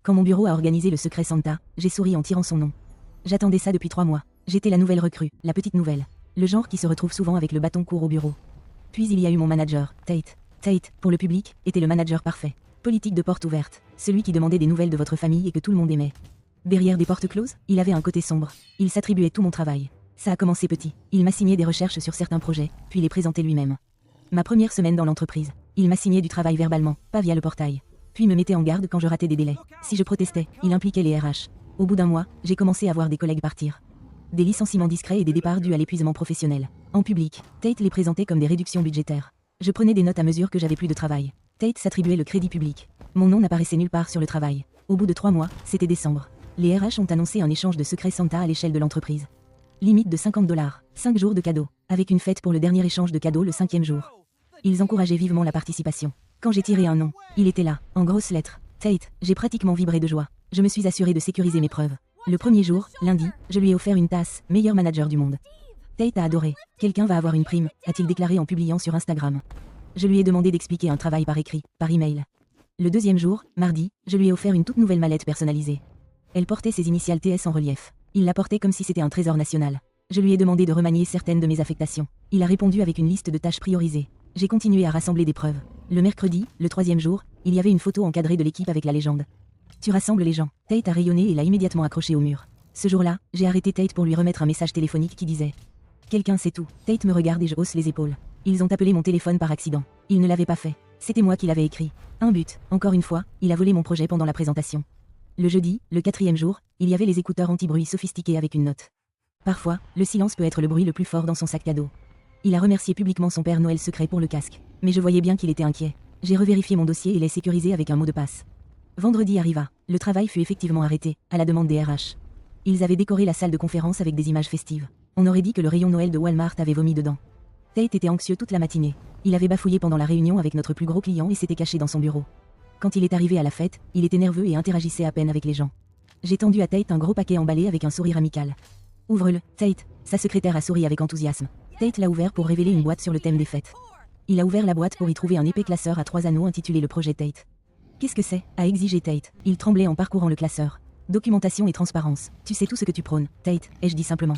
Quand mon bureau a organisé le secret Santa, j'ai souri en tirant son nom. J'attendais ça depuis 3 mois. J'étais la nouvelle recrue, la petite nouvelle. Le genre qui se retrouve souvent avec le bâton court au bureau. Puis il y a eu mon manager, Tate. Tate, pour le public, était le manager parfait. Politique de porte ouverte, celui qui demandait des nouvelles de votre famille et que tout le monde aimait. Derrière des portes closes, il avait un côté sombre. Il s'attribuait tout mon travail. Ça a commencé petit. Il m'a signé des recherches sur certains projets, puis les présentait lui-même. Ma première semaine dans l'entreprise, il m'a signé du travail verbalement, pas via le portail. Puis me mettait en garde quand je ratais des délais. Si je protestais, il impliquait les RH. Au bout d'un mois, j'ai commencé à voir des collègues partir. Des licenciements discrets et des départs dus à l'épuisement professionnel. En public, Tate les présentait comme des réductions budgétaires. Je prenais des notes à mesure que j'avais plus de travail. Tate s'attribuait le crédit public. Mon nom n'apparaissait nulle part sur le travail. Au bout de 3 mois, c'était décembre. Les RH ont annoncé un échange de secret Santa à l'échelle de l'entreprise. Limite de $50, 5 jours de cadeaux, avec une fête pour le dernier échange de cadeaux le 5e jour. Ils encourageaient vivement la participation. Quand j'ai tiré un nom, il était là, en grosses lettres. Tate, j'ai pratiquement vibré de joie. Je me suis assuré de sécuriser mes preuves. Le premier jour, lundi, je lui ai offert une tasse, meilleur manager du monde. Tate a adoré. Quelqu'un va avoir une prime, a-t-il déclaré en publiant sur Instagram. Je lui ai demandé d'expliquer un travail par écrit, par email. Le deuxième jour, mardi, je lui ai offert une toute nouvelle mallette personnalisée. Elle portait ses initiales TS en relief. Il la portait comme si c'était un trésor national. Je lui ai demandé de remanier certaines de mes affectations. Il a répondu avec une liste de tâches priorisées. J'ai continué à rassembler des preuves. Le mercredi, le 3e jour, il y avait une photo encadrée de l'équipe avec la légende. Tu rassembles les gens. Tate a rayonné et l'a immédiatement accroché au mur. Ce jour-là, j'ai arrêté Tate pour lui remettre un message téléphonique qui disait « Quelqu'un sait tout ». Tate me regarde et je hausse les épaules. Ils ont appelé mon téléphone par accident. Ils ne l'avaient pas fait. C'était moi qui l'avais écrit. Un but, encore une fois, il a volé mon projet pendant la présentation. Le jeudi, le 4e jour, il y avait les écouteurs anti-bruit sophistiqués avec une note. Parfois, le silence peut être le bruit le plus fort dans son sac cadeau. Il a remercié publiquement son Père Noël secret pour le casque. Mais je voyais bien qu'il était inquiet. J'ai revérifié mon dossier et l'ai sécurisé avec un mot de passe. Vendredi arriva. Le travail fut effectivement arrêté, à la demande des RH. Ils avaient décoré la salle de conférence avec des images festives. On aurait dit que le rayon Noël de Walmart avait vomi dedans. Tate était anxieux toute la matinée. Il avait bafouillé pendant la réunion avec notre plus gros client et s'était caché dans son bureau. Quand il est arrivé à la fête, il était nerveux et interagissait à peine avec les gens. J'ai tendu à Tate un gros paquet emballé avec un sourire amical. « Ouvre-le, Tate ». Sa secrétaire a souri avec enthousiasme. Tate l'a ouvert pour révéler une boîte sur le thème des fêtes. Il a ouvert la boîte pour y trouver un épais classeur à 3 anneaux intitulé le projet Tate. « Qu'est-ce que c'est ?» a exigé Tate. Il tremblait en parcourant le classeur. « Documentation et transparence. Tu sais tout ce que tu prônes, Tate », ai-je dit simplement.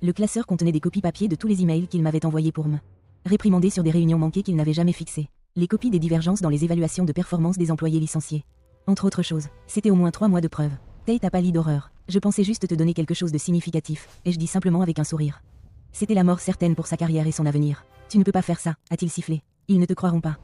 Le classeur contenait des copies papier de tous les emails qu'il m'avait envoyés pour me réprimander sur des réunions manquées qu'il n'avait jamais fixées. Les copies des divergences dans les évaluations de performance des employés licenciés. Entre autres choses, c'était au moins 3 mois de preuve. Tate a pâli d'horreur. Je pensais juste te donner quelque chose de significatif, ai-je dit simplement avec un sourire. C'était la mort certaine pour sa carrière et son avenir. Tu ne peux pas faire ça, a-t-il sifflé. Ils ne te croiront pas.